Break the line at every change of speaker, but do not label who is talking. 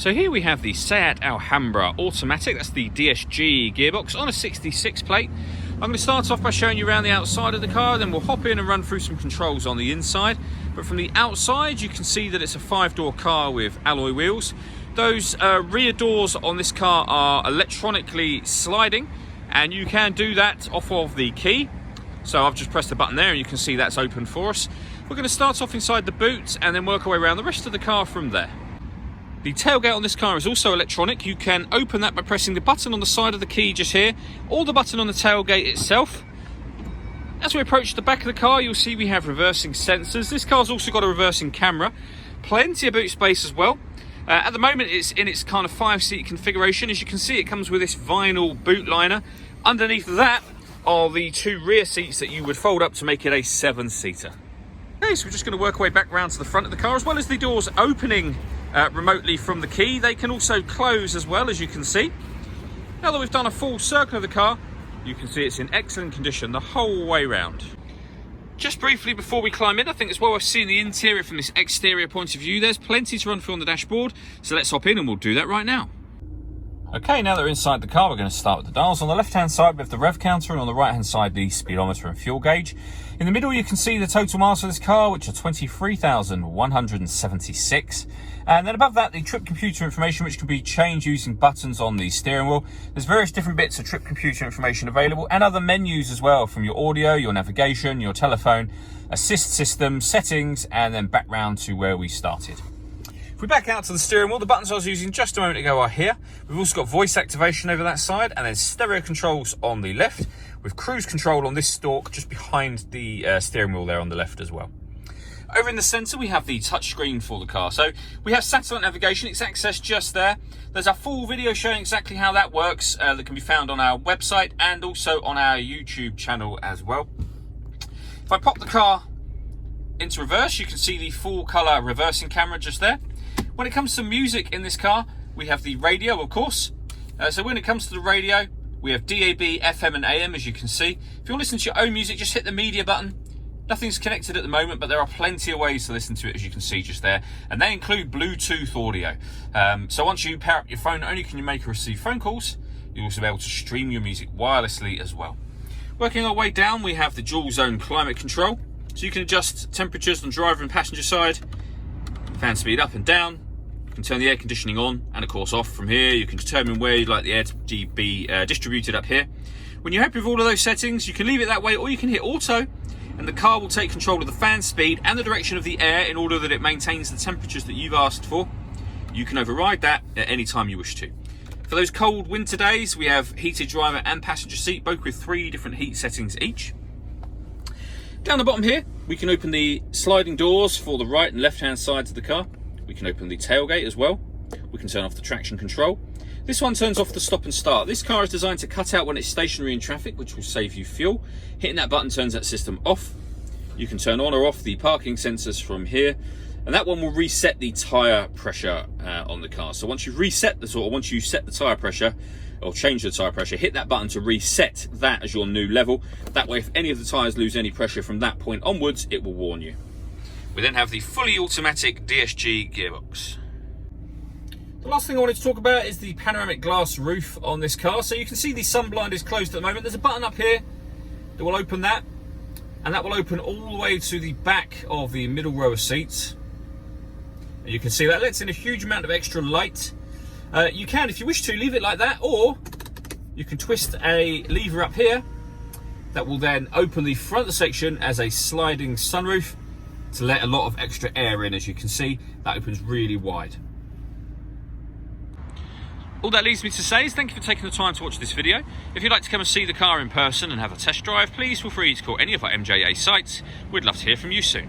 So here we have the Seat Alhambra automatic, that's the DSG gearbox on a 66 plate. I'm going to start off by showing you around the outside of the car, then we'll hop in and run through some controls on the inside. But from the outside you can see that it's a 5-door car with alloy wheels. Those rear doors on this car are electronically sliding, and you can do that off of the key. So I've just pressed the button there and you can see that's open for us. We're going to start off inside the boot and then work our way around the rest of the car from there. The tailgate on this car is also electronic. You can open that by pressing the button on the side of the key just here, or the button on the tailgate itself. As we approach the back of the car, you'll see we have reversing sensors. This car's also got a reversing camera. Plenty of boot space as well. At the moment it's in its kind of 5-seat configuration. As you can see, it comes with this vinyl boot liner. Underneath that are the 2 rear seats that you would fold up to make it a 7-seater. Okay, so we're just going to work our way back round to the front of the car. As well as the doors opening remotely from the key, they can also close as well, as you can see. Now that we've done a full circle of the car, you can see it's in excellent condition the whole way round. Just briefly before we climb in, I think it's well worth seeing the interior from this exterior point of view. There's plenty to run through on the dashboard, so let's hop in and we'll do that right now. Okay, now that we're inside the car, we're going to start with the dials. On the left-hand side, we have the rev counter, and on the right-hand side, the speedometer and fuel gauge. In the middle, you can see the total miles for this car, which are 23,176. And then above that, the trip computer information, which can be changed using buttons on the steering wheel. There's various different bits of trip computer information available, and other menus as well, from your audio, your navigation, your telephone, assist system, settings, and then back round to where we started. If we back out to the steering wheel, the buttons I was using just a moment ago are here. We've also got voice activation over that side, and then stereo controls on the left, with cruise control on this stalk just behind the steering wheel there on the left as well. Over in the centre, we have the touchscreen for the car. So we have satellite navigation, it's accessed just there. There's a full video showing exactly how that works that can be found on our website and also on our YouTube channel as well. If I pop the car into reverse, you can see the full colour reversing camera just there. When it comes to music in this car, we have the radio, of course. So when it comes to the radio, we have DAB, FM and AM, as you can see. If you want to listen to your own music, just hit the media button. Nothing's connected at the moment, but there are plenty of ways to listen to it, as you can see just there. And they include Bluetooth audio. So once you pair up your phone, not only can you make or receive phone calls, you'll also be able to stream your music wirelessly as well. Working our way down, we have the dual zone climate control. So you can adjust temperatures on driver and passenger side, fan speed up and down. You can turn the air conditioning on and of course off from here. You can determine where you'd like the air to be distributed up here. When you're happy with all of those settings, you can leave it that way, or you can hit auto, and the car will take control of the fan speed and the direction of the air in order that it maintains the temperatures that you've asked for. You can override that at any time you wish to. For those cold winter days, we have heated driver and passenger seat, both with 3 different heat settings each. Down the bottom here, we can open the sliding doors for the right and left hand sides of the car. We can open the tailgate as well. We can turn off the traction control. This one turns off the stop and start. This car is designed to cut out when it's stationary in traffic, which will save you fuel. Hitting that button turns that system off. You can turn on or off the parking sensors from here, and that one will reset the tyre pressure on the car. So once you've reset once you set the tyre pressure, or change the tyre pressure, hit that button to reset that as your new level. That way, if any of the tyres lose any pressure from that point onwards, it will warn you. We then have the fully automatic DSG gearbox. The last thing I wanted to talk about is the panoramic glass roof on this car. So you can see the sun blind is closed at the moment. There's a button up here that will open that, and that will open all the way to the back of the middle row of seats. And you can see that lets in a huge amount of extra light. You can, if you wish to, leave it like that, or you can twist a lever up here that will then open the front section as a sliding sunroof to let a lot of extra air in. As you can see, that opens really wide. All that leaves me to say is thank you for taking the time to watch this video. If you'd like to come and see the car in person and have a test drive, please feel free to call any of our MJA sites. We'd love to hear from you soon.